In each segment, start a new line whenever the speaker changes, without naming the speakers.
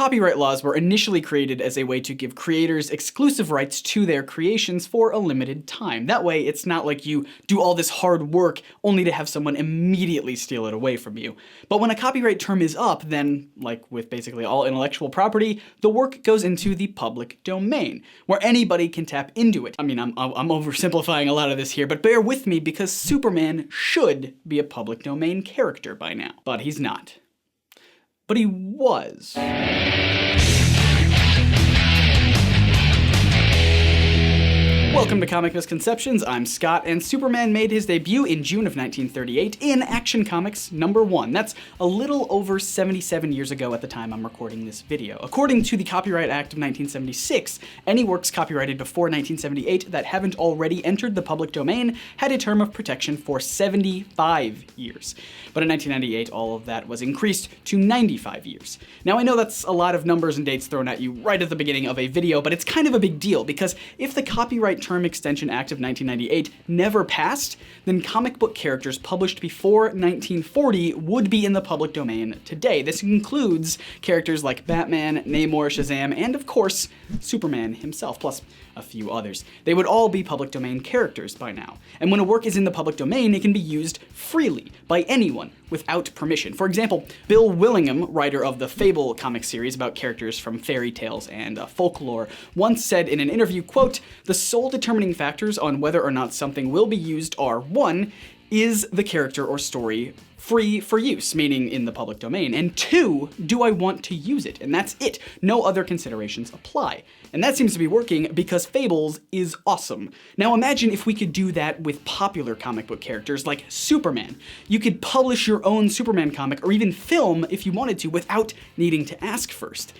copyright laws were initially created as a way to give creators exclusive rights to their creations for a limited time. That way, it's not like you do all this hard work only to have someone immediately steal it away from you. But when a copyright term is up, then, like with basically all intellectual property, the work goes into the public domain, where anybody can tap into it. I mean, I'm oversimplifying a lot of this here, but bear with me because Superman should be a public domain character by now. But he's not. But he was. Welcome to Comic Misconceptions, I'm Scott, and Superman made his debut in June of 1938 in Action Comics #1. That's a little over 77 years ago at the time I'm recording this video. According to the Copyright Act of 1976, any works copyrighted before 1978 that haven't already entered the public domain had a term of protection for 75 years. But in 1998, all of that was increased to 95 years. Now I know that's a lot of numbers and dates thrown at you right at the beginning of a video, but it's kind of a big deal because if the Copyright Term Extension Act of 1998 never passed, then comic book characters published before 1940 would be in the public domain today. This includes characters like Batman, Namor, Shazam, and of course, Superman himself, plus a few others. They would all be public domain characters by now. And when a work is in the public domain, it can be used freely by anyone without permission. For example, Bill Willingham, writer of the Fable comic series about characters from fairy tales and folklore, once said in an interview, quote, "The sole determining factors on whether or not something will be used are 1, is the character or story free for use, meaning in the public domain, and 2, do I want to use it? And that's it. No other considerations apply." And that seems to be working because Fables is awesome. Now imagine if we could do that with popular comic book characters like Superman. You could publish your own Superman comic or even film if you wanted to without needing to ask first.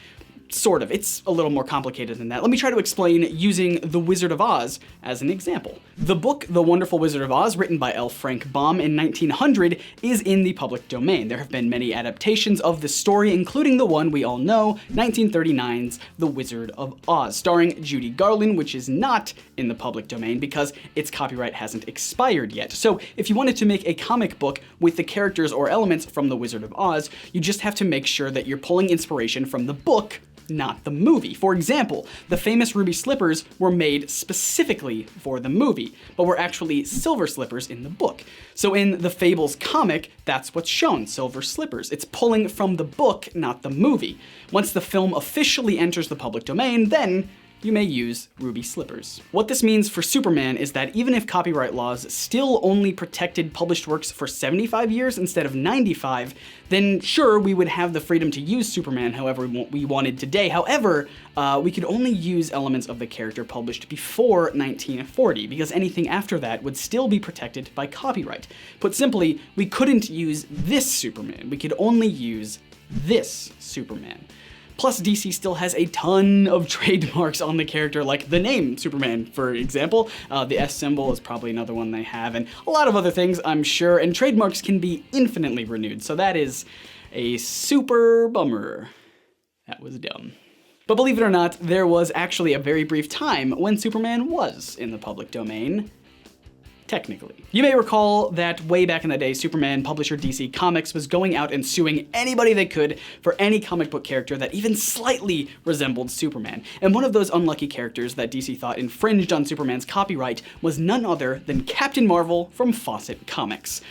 Sort of. It's a little more complicated than that. Let me try to explain using The Wizard of Oz as an example. The book The Wonderful Wizard of Oz, written by L. Frank Baum in 1900, is in the public domain. There have been many adaptations of the story, including the one we all know, 1939's The Wizard of Oz, starring Judy Garland, which is not in the public domain because its copyright hasn't expired yet. So if you wanted to make a comic book with the characters or elements from The Wizard of Oz, you just have to make sure that you're pulling inspiration from the book, not the movie. For example, the famous ruby slippers were made specifically for the movie, but were actually silver slippers in the book. So in the Fables comic, that's what's shown, silver slippers. It's pulling from the book, not the movie. Once the film officially enters the public domain, then you may use ruby slippers. What this means for Superman is that even if copyright laws still only protected published works for 75 years instead of 95, then sure, we would have the freedom to use Superman however we wanted today. However, we could only use elements of the character published before 1940, because anything after that would still be protected by copyright. Put simply, we couldn't use this Superman. We could only use this Superman. Plus, DC still has a ton of trademarks on the character, like the name Superman, for example. The S symbol is probably another one they have, and a lot of other things, I'm sure, and trademarks can be infinitely renewed, so that is a super bummer. That was dumb. But believe it or not, there was actually a very brief time when Superman was in the public domain. Technically. You may recall that way back in the day, Superman publisher DC Comics was going out and suing anybody they could for any comic book character that even slightly resembled Superman. And one of those unlucky characters that DC thought infringed on Superman's copyright was none other than Captain Marvel from Fawcett Comics.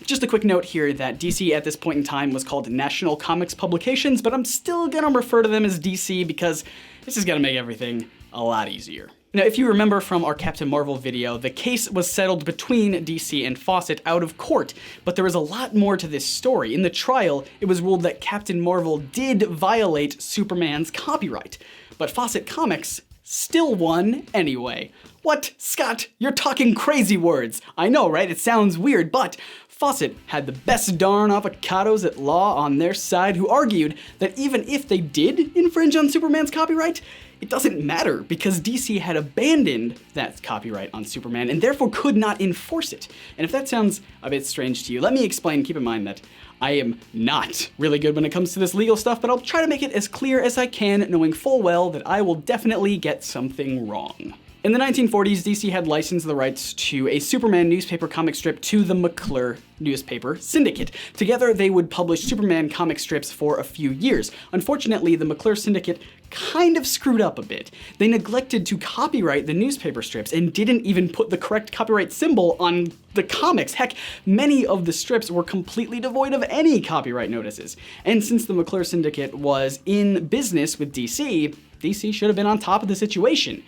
Just a quick note here that DC at this point in time was called National Comics Publications, but I'm still gonna refer to them as DC because this is gonna make everything a lot easier. Now, if you remember from our Captain Marvel video, the case was settled between DC and Fawcett out of court, but there was a lot more to this story. In the trial, it was ruled that Captain Marvel did violate Superman's copyright, but Fawcett Comics still won anyway. What? Scott, you're talking crazy words. I know, right? It sounds weird, but Fawcett had the best darn avocados at law on their side who argued that even if they did infringe on Superman's copyright, it doesn't matter because DC had abandoned that copyright on Superman and therefore could not enforce it. And if that sounds a bit strange to you, let me explain. Keep in mind that I am not really good when it comes to this legal stuff, but I'll try to make it as clear as I can, knowing full well that I will definitely get something wrong. In the 1940s, DC had licensed the rights to a Superman newspaper comic strip to the McClure newspaper syndicate. Together, they would publish Superman comic strips for a few years. Unfortunately, the McClure syndicate kind of screwed up a bit. They neglected to copyright the newspaper strips and didn't even put the correct copyright symbol on the comics. Heck, many of the strips were completely devoid of any copyright notices. And since the McClure syndicate was in business with DC, DC should have been on top of the situation.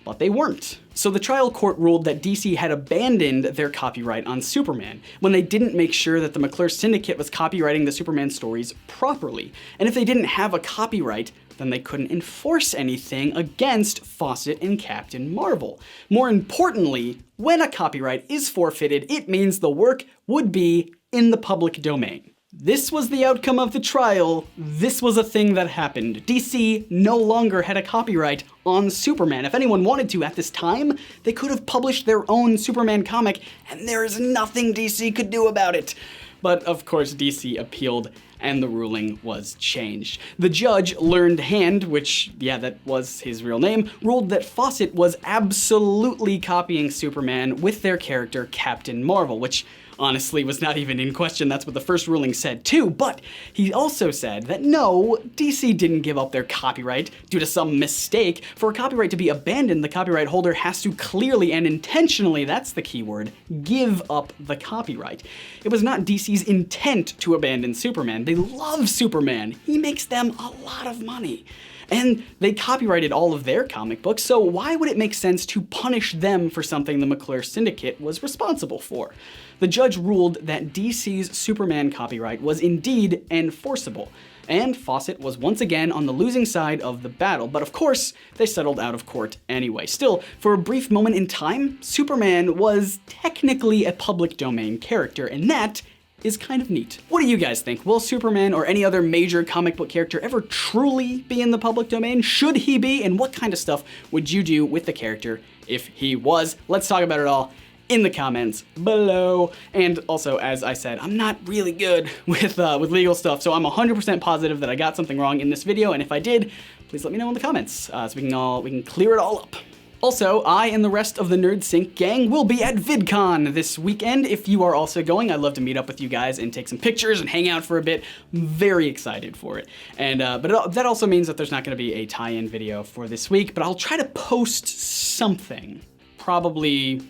But they weren't. So the trial court ruled that DC had abandoned their copyright on Superman when they didn't make sure that the McClure Syndicate was copywriting the Superman stories properly. And if they didn't have a copyright, then they couldn't enforce anything against Fawcett and Captain Marvel. More importantly, when a copyright is forfeited, it means the work would be in the public domain. This was the outcome of the trial. This was a thing that happened. DC no longer had a copyright on Superman. If anyone wanted to at this time, they could have published their own Superman comic, and there is nothing DC could do about it. But of course, DC appealed, and the ruling was changed. The judge, Learned Hand, which, yeah, that was his real name, ruled that Fawcett was absolutely copying Superman with their character Captain Marvel, which honestly was not even in question. That's what the first ruling said too. But he also said that no, DC didn't give up their copyright due to some mistake. For a copyright to be abandoned, the copyright holder has to clearly and intentionally, that's the key word, give up the copyright. It was not DC's intent to abandon Superman. They love Superman. He makes them a lot of money. And they copyrighted all of their comic books, so why would it make sense to punish them for something the McClure Syndicate was responsible for? The judge ruled that DC's Superman copyright was indeed enforceable, and Fawcett was once again on the losing side of the battle, but of course, they settled out of court anyway. Still, for a brief moment in time, Superman was technically a public domain character, and that is kind of neat. What do you guys think? Will Superman or any other major comic book character ever truly be in the public domain? Should he be? And what kind of stuff would you do with the character if he was? Let's talk about it all in the comments below. And also, as I said, I'm not really good with legal stuff, so I'm 100% positive that I got something wrong in this video, and if I did, please let me know in the comments so we can clear it all up. Also, I and the rest of the NerdSync gang will be at VidCon this weekend. If you are also going, I'd love to meet up with you guys and take some pictures and hang out for a bit. I'm very excited for it. And that also means that there's not going to be a tie-in video for this week, but I'll try to post something, probably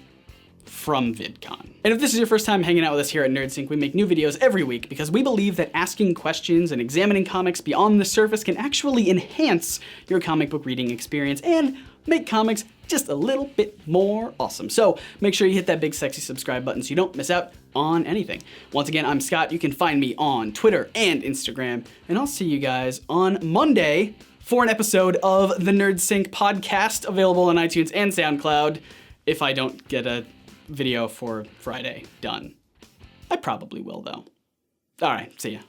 from VidCon. And if this is your first time hanging out with us here at NerdSync, we make new videos every week because we believe that asking questions and examining comics beyond the surface can actually enhance your comic book reading experience and make comics just a little bit more awesome. So make sure you hit that big sexy subscribe button so you don't miss out on anything. Once again, I'm Scott. You can find me on Twitter and Instagram, and I'll see you guys on Monday for an episode of the NerdSync podcast, available on iTunes and SoundCloud, if I don't get a video for Friday done. I probably will, though. All right, see ya.